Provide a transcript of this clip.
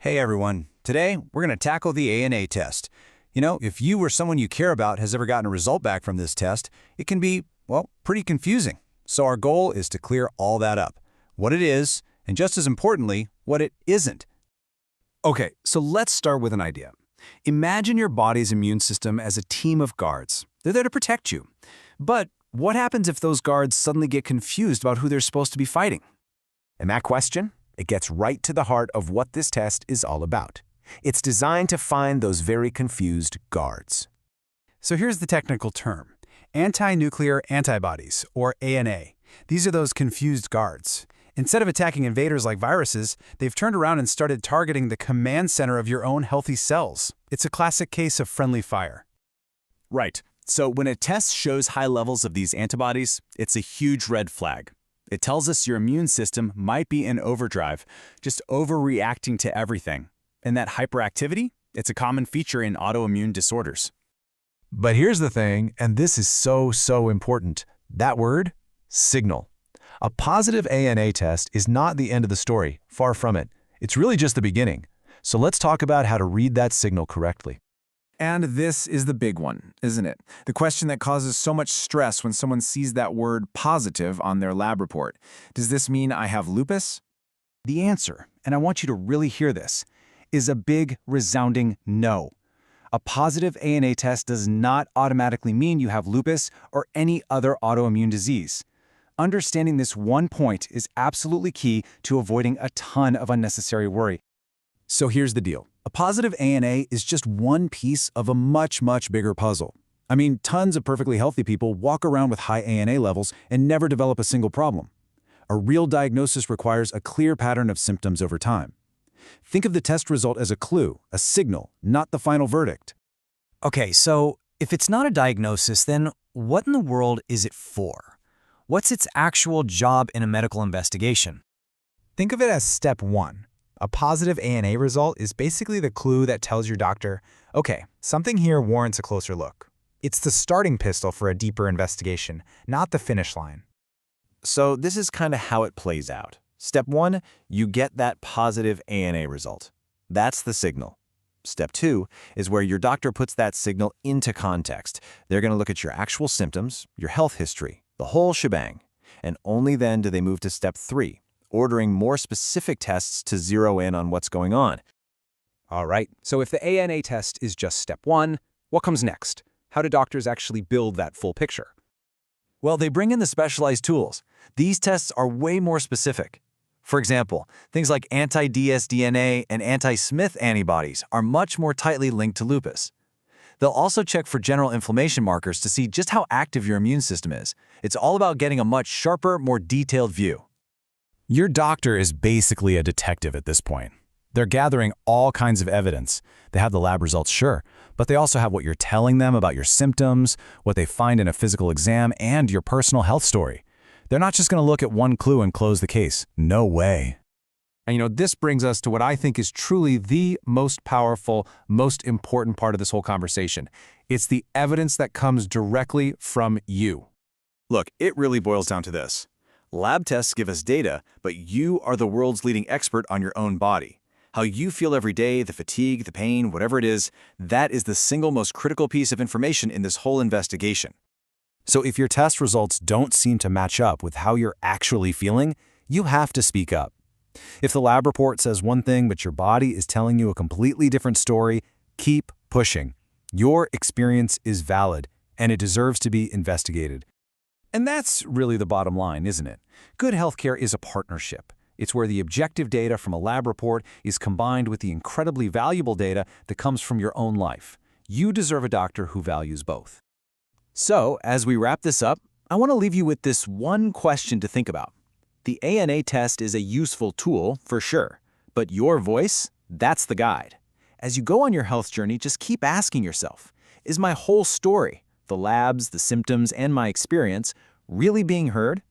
Hey everyone, today we're going to tackle the ANA test. You know, if you or someone you care about has ever gotten a result back from this test, it can be, well, pretty confusing. So our goal is to clear all that up. What it is, and just as importantly, what it isn't. Okay, so let's start with an idea. Imagine your body's immune system as a team of guards. They're there to protect you. But what happens if those guards suddenly get confused about who they're supposed to be fighting? And that question, it gets right to the heart of what this test is all about. It's designed to find those very confused guards. So here's the technical term: anti-nuclear antibodies, or ANA. These are those confused guards. Instead of attacking invaders like viruses, they've turned around and started targeting the command center of your own healthy cells. It's a classic case of friendly fire. Right. So when a test shows high levels of these antibodies, it's a huge red flag. It tells us your immune system might be in overdrive, just overreacting to everything. And that hyperactivity, it's a common feature in autoimmune disorders. But here's the thing, and this is so important. That word, signal. A positive ANA test is not the end of the story, far from it. It's really just the beginning. So let's talk about how to read that signal correctly. And this is the big one, isn't it? The question that causes so much stress when someone sees that word positive on their lab report. Does this mean I have lupus? The answer, and I want you to really hear this, is a big, resounding no. A positive ANA test does not automatically mean you have lupus or any other autoimmune disease. Understanding this one point is absolutely key to avoiding a ton of unnecessary worry. So here's the deal. A positive ANA is just one piece of a much bigger puzzle. I mean, tons of perfectly healthy people walk around with high ANA levels and never develop a single problem. A real diagnosis requires a clear pattern of symptoms over time. Think of the test result as a clue, a signal, not the final verdict. Okay, so if it's not a diagnosis, then what in the world is it for? What's its actual job in a medical investigation? Think of it as step one. A positive ANA result is basically the clue that tells your doctor, okay, something here warrants a closer look. It's the starting pistol for a deeper investigation, not the finish line. So this is kind of how it plays out. Step 1, you get that positive ANA result. That's the signal. Step 2 is where your doctor puts that signal into context. They're going to look at your actual symptoms, your health history, the whole shebang. And only then do they move to step 3, ordering more specific tests to zero in on what's going on. All right, so if the ANA test is just step 1, what comes next? How do doctors actually build that full picture? Well, they bring in the specialized tools. These tests are way more specific. For example, things like anti-dsDNA and anti-Smith antibodies are much more tightly linked to lupus. They'll also check for general inflammation markers to see just how active your immune system is. It's all about getting a much sharper, more detailed view. Your doctor is basically a detective at this point. They're gathering all kinds of evidence. They have the lab results, sure, but they also have what you're telling them about your symptoms, what they find in a physical exam, and your personal health story. They're not just going to look at one clue and close the case. No way. And this brings us to what I think is truly the most powerful, most important part of this whole conversation. It's the evidence that comes directly from you. Look, it really boils down to this. Lab tests give us data, but you are the world's leading expert on your own body. How you feel every day, the fatigue, the pain, whatever it is, that is the single most critical piece of information in this whole investigation. So if your test results don't seem to match up with how you're actually feeling, you have to speak up. If the lab report says one thing but your body is telling you a completely different story, keep pushing. Your experience is valid, and it deserves to be investigated. And that's really the bottom line, isn't it? Good healthcare is a partnership. It's where the objective data from a lab report is combined with the incredibly valuable data that comes from your own life. You deserve a doctor who values both. So, as we wrap this up, I want to leave you with this one question to think about. The ANA test is a useful tool, for sure, but your voice, that's the guide. As you go on your health journey, just keep asking yourself, is my whole story, the labs, the symptoms, and my experience, really being heard?